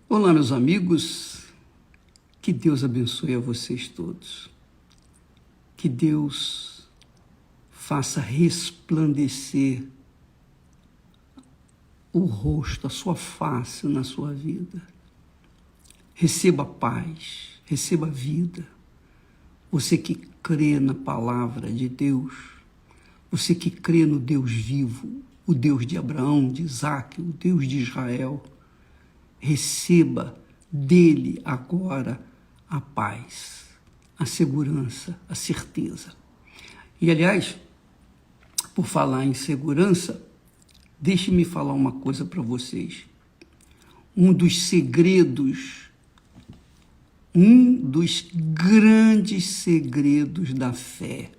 Olá, meus amigos, que Deus abençoe a vocês todos, que Deus faça resplandecer o rosto, a sua face na sua vida. Receba paz, receba vida. Você que crê na palavra de Deus, você que crê no Deus vivo, o Deus de Abraão, de Isaac, o Deus de Israel, receba dele agora a paz, a segurança, a certeza. E, aliás, por falar em segurança, deixe-me falar uma coisa para vocês. Um dos grandes segredos da fé.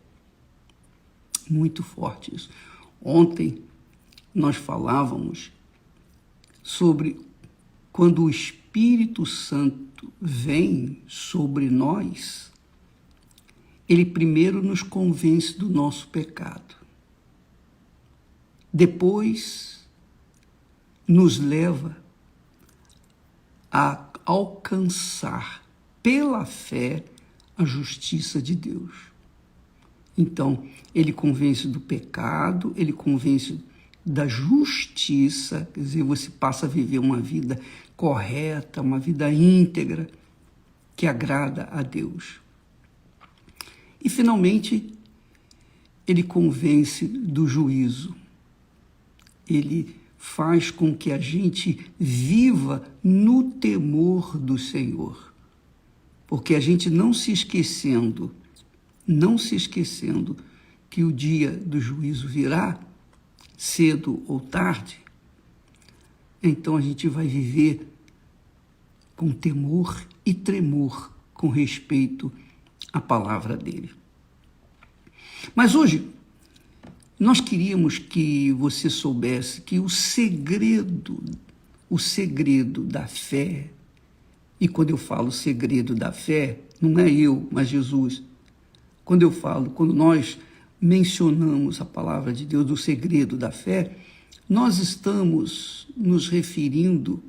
Muito forte isso. Ontem nós falávamos sobre quando o Espírito Santo vem sobre nós, ele primeiro nos convence do nosso pecado. Depois, nos leva a alcançar, pela fé, a justiça de Deus. Então, ele convence do pecado, ele convence da justiça, quer dizer, você passa a viver uma vida correta, uma vida íntegra, que agrada a Deus. E, finalmente, ele convence do juízo. Ele faz com que a gente viva no temor do Senhor. Porque a gente não se esquecendo que o dia do juízo virá, cedo ou tarde, então a gente vai viver com temor e tremor com respeito à palavra dele. Mas hoje, nós queríamos que você soubesse que o segredo da fé, e quando eu falo segredo da fé, não é eu, mas Jesus. Quando nós mencionamos a palavra de Deus, o segredo da fé, nós estamos nos referindo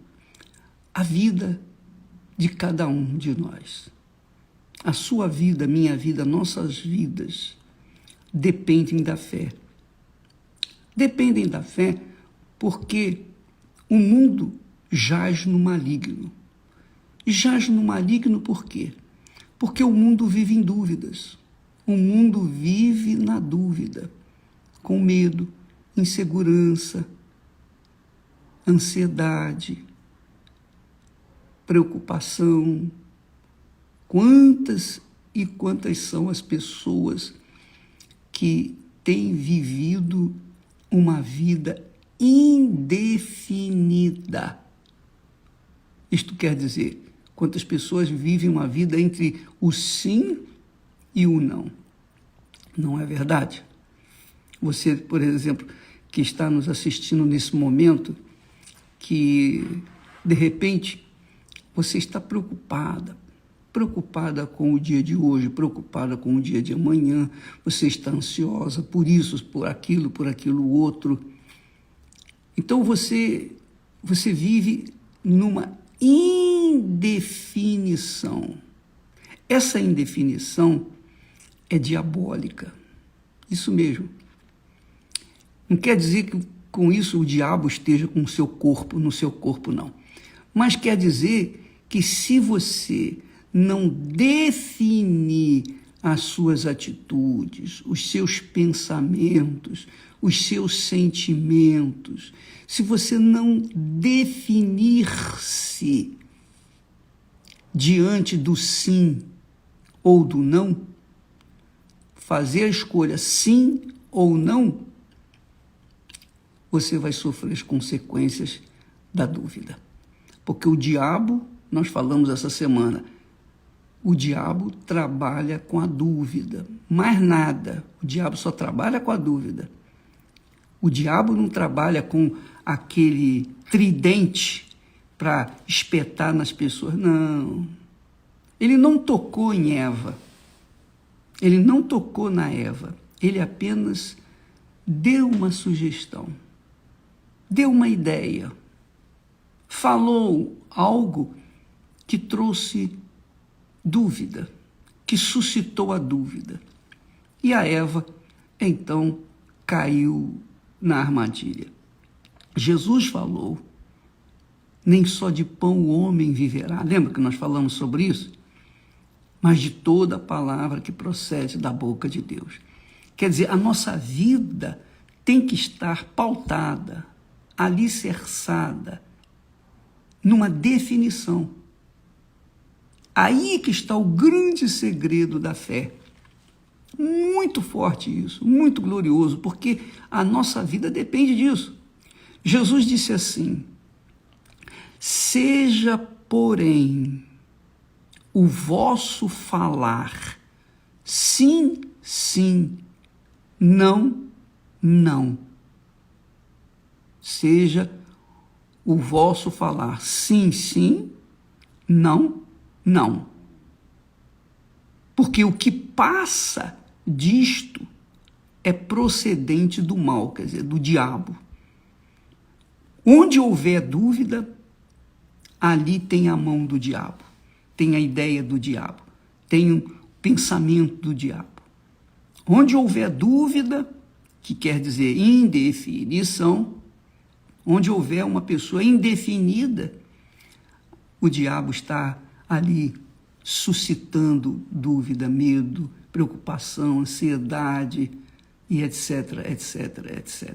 à vida de cada um de nós. A sua vida, a minha vida, nossas vidas dependem da fé. Dependem da fé porque o mundo jaz no maligno. E jaz no maligno por quê? Porque o mundo vive em dúvidas. O mundo vive na dúvida, com medo, insegurança, ansiedade, preocupação. Quantas e quantas são as pessoas que têm vivido uma vida indefinida? Isto quer dizer, quantas pessoas vivem uma vida entre o sim e o não. Não é verdade? Você, por exemplo, que está nos assistindo nesse momento, que de repente você está preocupada com o dia de hoje, preocupada com o dia de amanhã, você está ansiosa por isso, por aquilo outro. Então você vive numa indefinição. Essa indefinição é diabólica. Isso mesmo. Não quer dizer que com isso o diabo esteja com o seu corpo, no seu corpo, não. Mas quer dizer que se você não definir as suas atitudes, os seus pensamentos, os seus sentimentos, se você não definir-se diante do sim ou do não, fazer a escolha sim ou não, você vai sofrer as consequências da dúvida. Porque o diabo, nós falamos essa semana, o diabo trabalha com a dúvida. Mais nada, o diabo só trabalha com a dúvida. O diabo não trabalha com aquele tridente para espetar nas pessoas, não. Ele não tocou em Eva. Ele não tocou na Eva. Ele apenas deu uma sugestão, deu uma ideia. falou algo que trouxe dúvida, que suscitou a dúvida. E a Eva, então, caiu na armadilha. Jesus falou, nem só de pão o homem viverá. Lembra que nós falamos sobre isso? Mas de toda a palavra que procede da boca de Deus. Quer dizer, a nossa vida tem que estar pautada, alicerçada, numa definição. Aí que está o grande segredo da fé. Muito forte isso, muito glorioso, porque a nossa vida depende disso. Jesus disse assim, seja, porém, o vosso falar sim, sim, não, não. Seja o vosso falar sim, sim, não, não. Porque o que passa disto é procedente do mal, quer dizer, do diabo. Onde houver dúvida, ali tem a mão do diabo, tem a ideia do diabo, tem o pensamento do diabo. Onde houver dúvida, que quer dizer indefinição, onde houver uma pessoa indefinida, o diabo está ali suscitando dúvida, medo, preocupação, ansiedade e etc, etc, etc.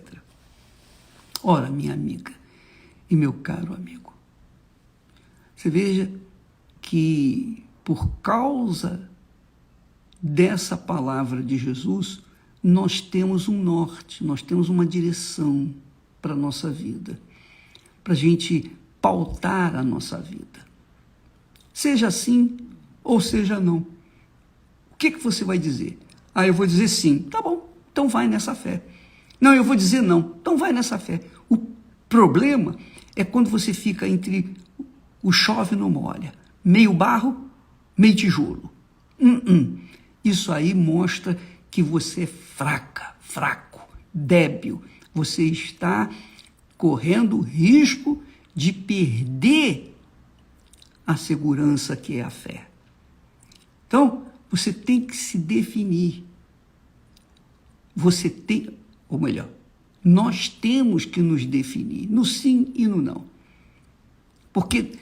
Ora, minha amiga e meu caro amigo, você veja que por causa dessa palavra de Jesus, nós temos um norte, nós temos uma direção para a nossa vida, para a gente pautar a nossa vida. Seja sim ou seja não. O que você vai dizer? Ah, eu vou dizer sim. Tá bom, então vai nessa fé. Não, eu vou dizer não. Então vai nessa fé. O problema é quando você fica entre o chove e não molha. Meio barro, meio tijolo. Isso aí mostra que você é fraco, débil. Você está correndo o risco de perder a segurança que é a fé. Então, você tem que se definir. Ou melhor, nós temos que nos definir no sim e no não. Porque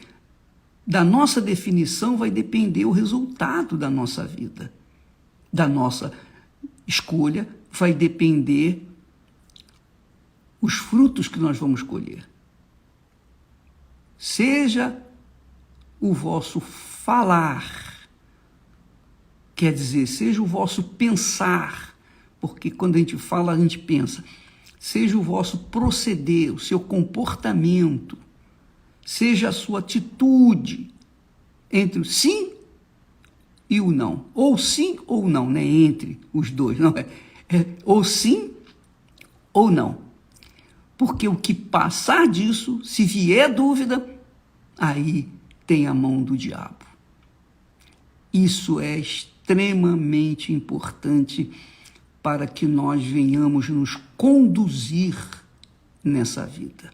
da nossa definição vai depender o resultado da nossa vida. Da nossa escolha vai depender os frutos que nós vamos colher. Seja o vosso falar, quer dizer, seja o vosso pensar, porque quando a gente fala, a gente pensa, seja o vosso proceder, o seu comportamento, seja a sua atitude entre o sim e o não, ou sim ou não, né? Entre os dois, não é ou sim ou não, porque o que passar disso, se vier dúvida, aí tem a mão do diabo. Isso é extremamente importante para que nós venhamos nos conduzir nessa vida.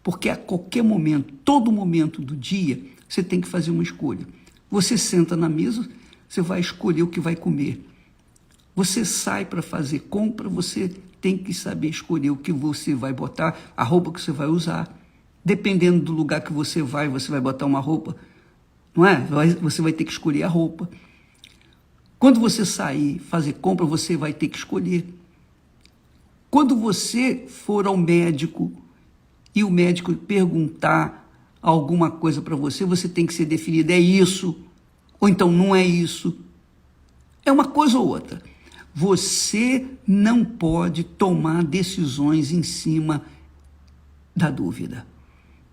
Porque a qualquer momento, todo momento do dia, você tem que fazer uma escolha. Você senta na mesa, você vai escolher o que vai comer. Você sai para fazer compra, você tem que saber escolher o que você vai botar, a roupa que você vai usar. Dependendo do lugar que você vai botar uma roupa, não é? Você vai ter que escolher a roupa. Quando você sair fazer compra, você vai ter que escolher. Quando você for ao médico e o médico perguntar alguma coisa para você, você tem que ser definido, é isso, ou então não é isso. É uma coisa ou outra. Você não pode tomar decisões em cima da dúvida,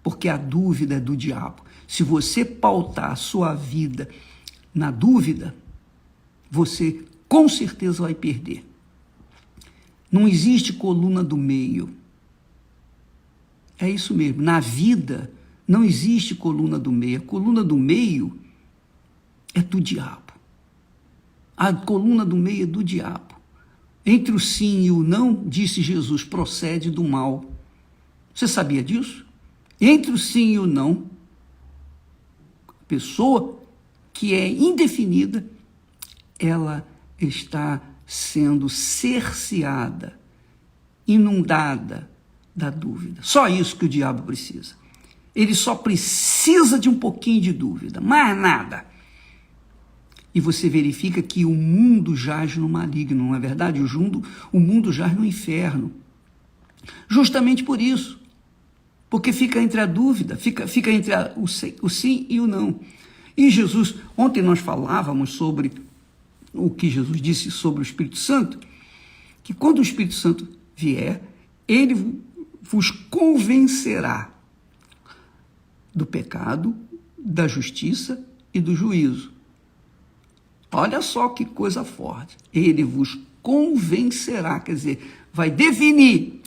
porque a dúvida é do diabo. Se você pautar a sua vida na dúvida, você com certeza vai perder. Não existe coluna do meio. É isso mesmo. Na vida não existe coluna do meio. A coluna do meio é do diabo. A coluna do meio é do diabo. Entre o sim e o não, disse Jesus, procede do mal. Você sabia disso? Entre o sim e o não, a pessoa que é indefinida, ela está sendo cerceada, inundada da dúvida. Só isso que o diabo precisa. Ele só precisa de um pouquinho de dúvida, mais nada. E você verifica que o mundo jaz no maligno, não é verdade? O mundo jaz no inferno. Justamente por isso. Porque fica entre a dúvida, fica entre o sim e o não. E Jesus, ontem nós falávamos sobre o que Jesus disse sobre o Espírito Santo, que quando o Espírito Santo vier, ele vos convencerá do pecado, da justiça e do juízo. Olha só que coisa forte. Ele vos convencerá, quer dizer, vai definir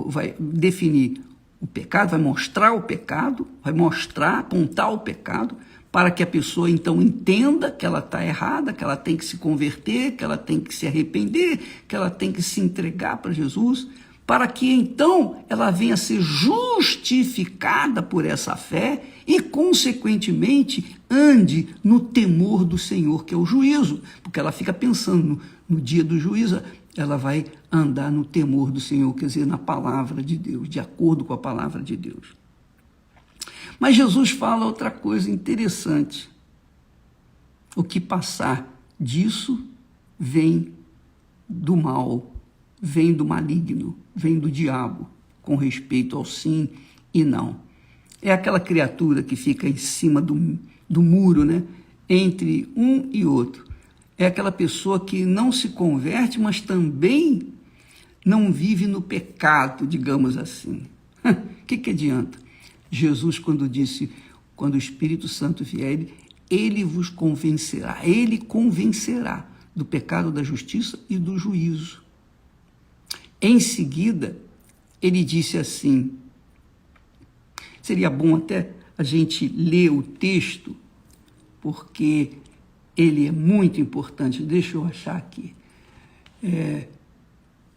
vai definir o pecado, vai mostrar o pecado, vai mostrar, apontar o pecado, para que a pessoa então entenda que ela está errada, que ela tem que se converter, que ela tem que se arrepender, que ela tem que se entregar para Jesus, para que então ela venha a ser justificada por essa fé e, consequentemente, ande no temor do Senhor, que é o juízo, porque ela fica pensando no dia do juízo, ela vai andar no temor do Senhor, quer dizer, na palavra de Deus, de acordo com a palavra de Deus. Mas Jesus fala outra coisa interessante. O que passar disso vem do mal, vem do maligno, vem do diabo, com respeito ao sim e não. É aquela criatura que fica em cima do muro, né? Entre um e outro. É aquela pessoa que não se converte, mas também não vive no pecado, digamos assim. O que adianta? Jesus, quando disse, quando o Espírito Santo vier, ele vos convencerá, ele convencerá do pecado, da justiça e do juízo. Em seguida, ele disse assim, seria bom até a gente ler o texto, porque ele é muito importante. Deixa eu achar aqui.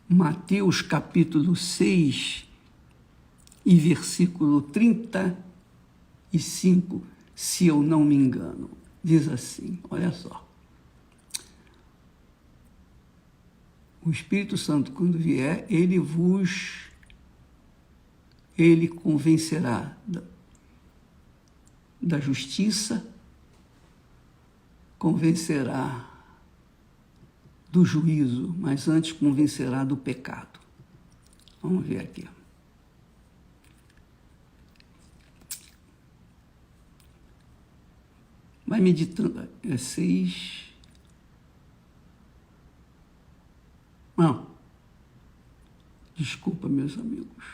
Mateus capítulo 6 e versículo 35, se eu não me engano. Diz assim, olha só. O Espírito Santo, quando vier, ele convencerá da justiça, convencerá do juízo, mas antes convencerá do pecado. Vamos ver aqui. Vai meditando. 6. Não. Desculpa, meus amigos.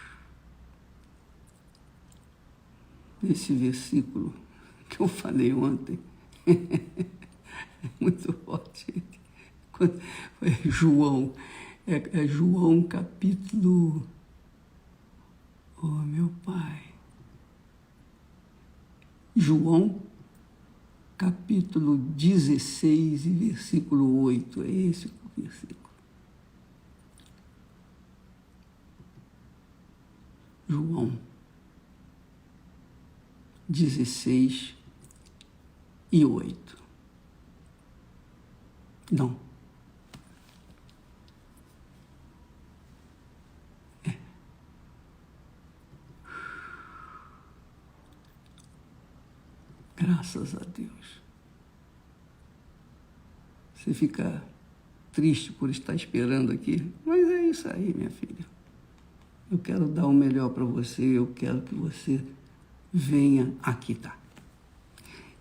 Esse versículo que eu falei ontem é muito forte. É João. É João capítulo... Oh, meu pai. João capítulo 16 e versículo 8, é esse o versículo. João 16 e 8. Não. Graças a Deus. Você fica triste por estar esperando aqui, mas é isso aí, minha filha. Eu quero dar o melhor para você, eu quero que você venha aqui, tá?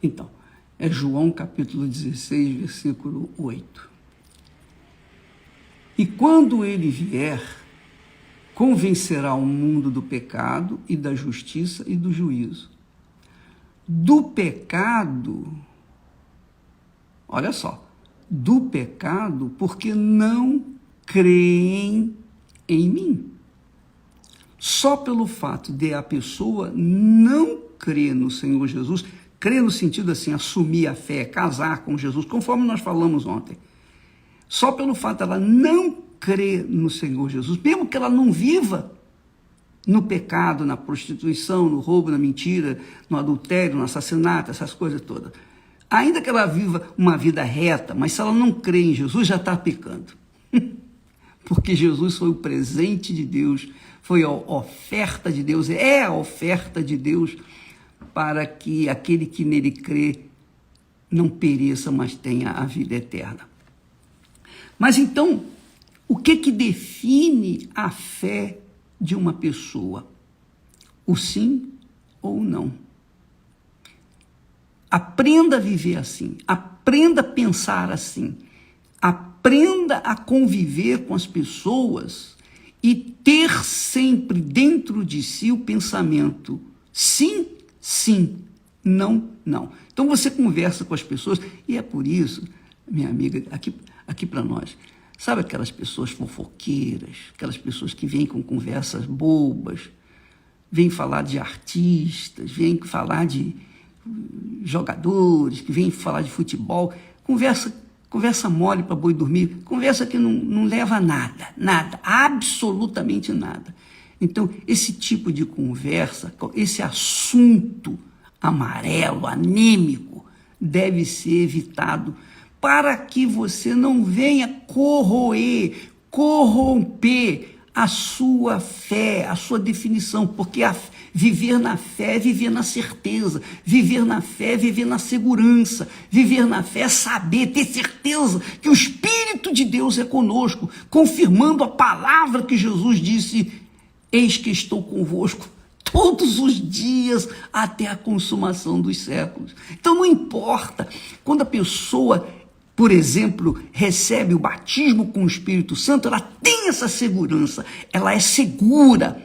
Então, é João capítulo 16, versículo 8. E quando ele vier, convencerá o mundo do pecado e da justiça e do juízo. Do pecado, olha só, do pecado porque não creem em mim. Só pelo fato de a pessoa não crer no Senhor Jesus, crer no sentido assim, assumir a fé, casar com Jesus, conforme nós falamos ontem. Só pelo fato dela não crer no Senhor Jesus, mesmo que ela não viva no pecado, na prostituição, no roubo, na mentira, no adultério, no assassinato, essas coisas todas. Ainda que ela viva uma vida reta, mas se ela não crê em Jesus, já está pecando. Porque Jesus foi o presente de Deus, foi a oferta de Deus, é a oferta de Deus para que aquele que nele crê não pereça, mas tenha a vida eterna. Mas então, o que define a fé de uma pessoa? O sim ou o não. Aprenda a viver assim, aprenda a pensar assim, aprenda a conviver com as pessoas e ter sempre dentro de si o pensamento sim, sim, não, não. Então você conversa com as pessoas e é por isso, minha amiga, aqui para nós, sabe aquelas pessoas fofoqueiras, aquelas pessoas que vêm com conversas bobas, vêm falar de artistas, vêm falar de jogadores, que vêm falar de futebol, conversa mole para boi dormir, conversa que não leva a nada, absolutamente nada. Então, esse tipo de conversa, esse assunto amarelo, anêmico, deve ser evitado para que você não venha corromper a sua fé, a sua definição, porque viver na fé é viver na certeza, viver na fé é viver na segurança, viver na fé é saber, ter certeza que o Espírito de Deus é conosco, confirmando a palavra que Jesus disse: eis que estou convosco todos os dias até a consumação dos séculos. Então não importa, quando a pessoa, por exemplo, recebe o batismo com o Espírito Santo, ela tem essa segurança, ela é segura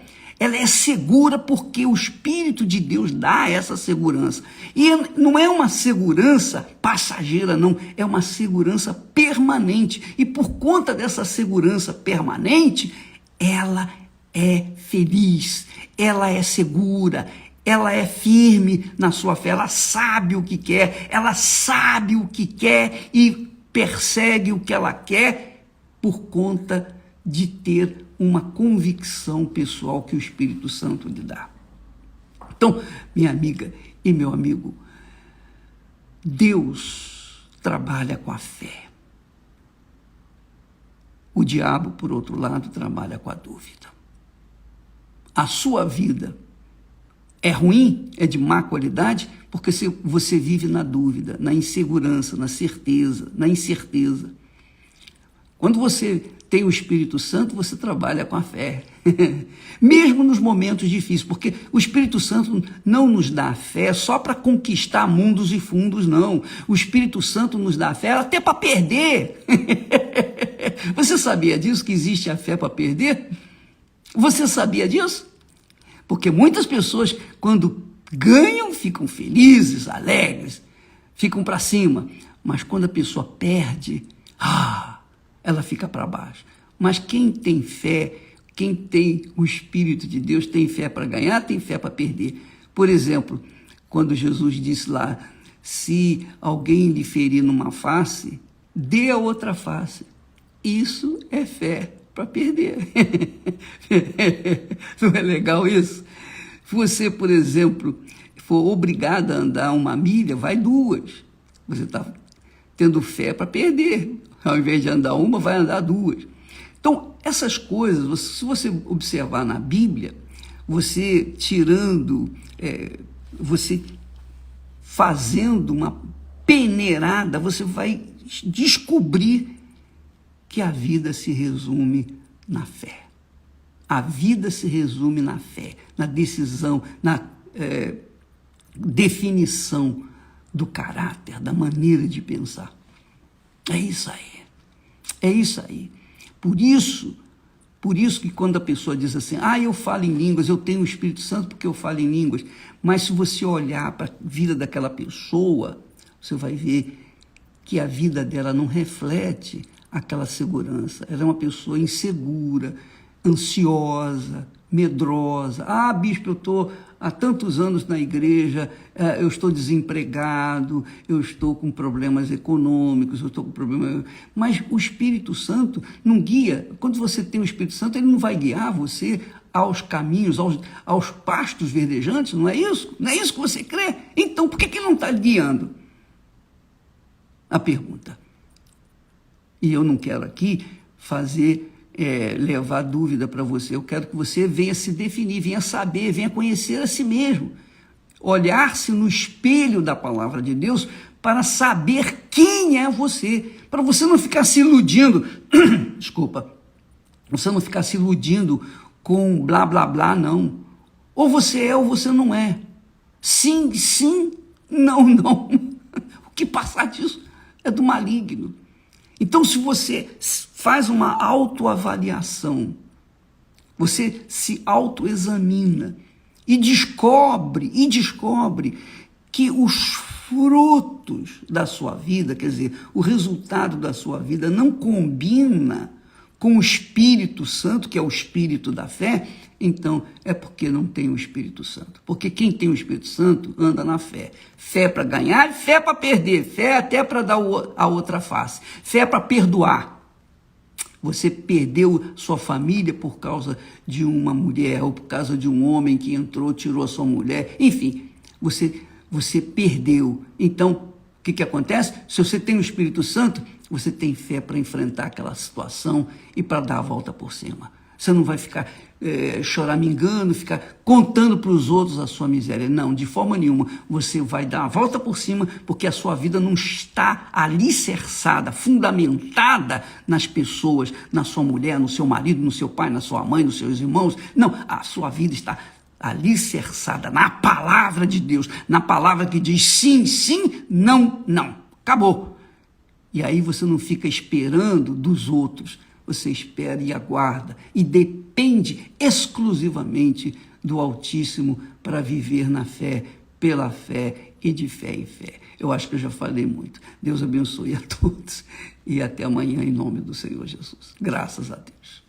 porque o Espírito de Deus dá essa segurança. E não é uma segurança passageira, não, é uma segurança permanente. E por conta dessa segurança permanente, ela é feliz, ela é segura, ela é firme na sua fé, ela sabe o que quer, e persegue o que ela quer por conta de ter uma convicção pessoal que o Espírito Santo lhe dá. Então, minha amiga e meu amigo, Deus trabalha com a fé. O diabo, por outro lado, trabalha com a dúvida. A sua vida é ruim, é de má qualidade, porque você vive na dúvida, na insegurança, na incerteza. Quando você tem o Espírito Santo, você trabalha com a fé. Mesmo nos momentos difíceis, porque o Espírito Santo não nos dá a fé só para conquistar mundos e fundos, não. O Espírito Santo nos dá a fé até para perder. Você sabia disso, que existe a fé para perder? Você sabia disso? Porque muitas pessoas, quando ganham, ficam felizes, alegres, ficam para cima. Mas quando a pessoa perde, ela fica para baixo. Mas quem tem fé, quem tem o Espírito de Deus, tem fé para ganhar, tem fé para perder. Por exemplo, quando Jesus disse lá, se alguém lhe ferir numa face, dê a outra face. Isso é fé para perder. Não é legal isso? Se você, por exemplo, for obrigado a andar 1 milha, vai 2. Você está tendo fé para perder. Ao invés de andar 1, vai andar 2. Então, essas coisas, se você observar na Bíblia, você você fazendo uma peneirada, você vai descobrir que a vida se resume na fé. A vida se resume na fé, na decisão, na definição do caráter, da maneira de pensar. É isso aí. É isso aí. Por isso que quando a pessoa diz assim, eu falo em línguas, eu tenho o Espírito Santo porque eu falo em línguas, mas se você olhar para a vida daquela pessoa, você vai ver que a vida dela não reflete aquela segurança. Ela é uma pessoa insegura, ansiosa, medrosa. Bispo, eu estou há tantos anos na igreja, eu estou desempregado, eu estou com problemas econômicos, eu estou com problemas... Mas o Espírito Santo não guia. Quando você tem o Espírito Santo, ele não vai guiar você aos caminhos, aos pastos verdejantes, não é isso? Não é isso que você crê? Então, por que não está guiando? A pergunta. E eu não quero aqui levar dúvida para você, eu quero que você venha se definir, venha saber, venha conhecer a si mesmo, olhar-se no espelho da palavra de Deus para saber quem é você, para você não ficar se iludindo, desculpa, você não ficar se iludindo com blá, blá, blá, não. Ou você é ou você não é. Sim, sim, não, não. O que passar disso é do maligno. Então, se você faz uma autoavaliação, você se autoexamina e descobre que os frutos da sua vida, quer dizer, o resultado da sua vida não combina com o Espírito Santo, que é o Espírito da fé, então é porque não tem o Espírito Santo. Porque quem tem o Espírito Santo anda na fé. Fé para ganhar, fé para perder, fé até para dar a outra face, fé para perdoar. Você perdeu sua família por causa de uma mulher, ou por causa de um homem que entrou, tirou a sua mulher, enfim, você perdeu. Então, o que acontece? Se você tem o Espírito Santo, você tem fé para enfrentar aquela situação e para dar a volta por cima. Você não vai ficar choramingando, ficar contando para os outros a sua miséria. Não, de forma nenhuma. Você vai dar a volta por cima porque a sua vida não está alicerçada, fundamentada nas pessoas, na sua mulher, no seu marido, no seu pai, na sua mãe, nos seus irmãos. Não, a sua vida está alicerçada na palavra de Deus, na palavra que diz sim, sim, não, não. Acabou. E aí você não fica esperando dos outros, você espera e aguarda e depende exclusivamente do Altíssimo para viver na fé, pela fé e de fé em fé. Eu acho que eu já falei muito. Deus abençoe a todos e até amanhã em nome do Senhor Jesus. Graças a Deus.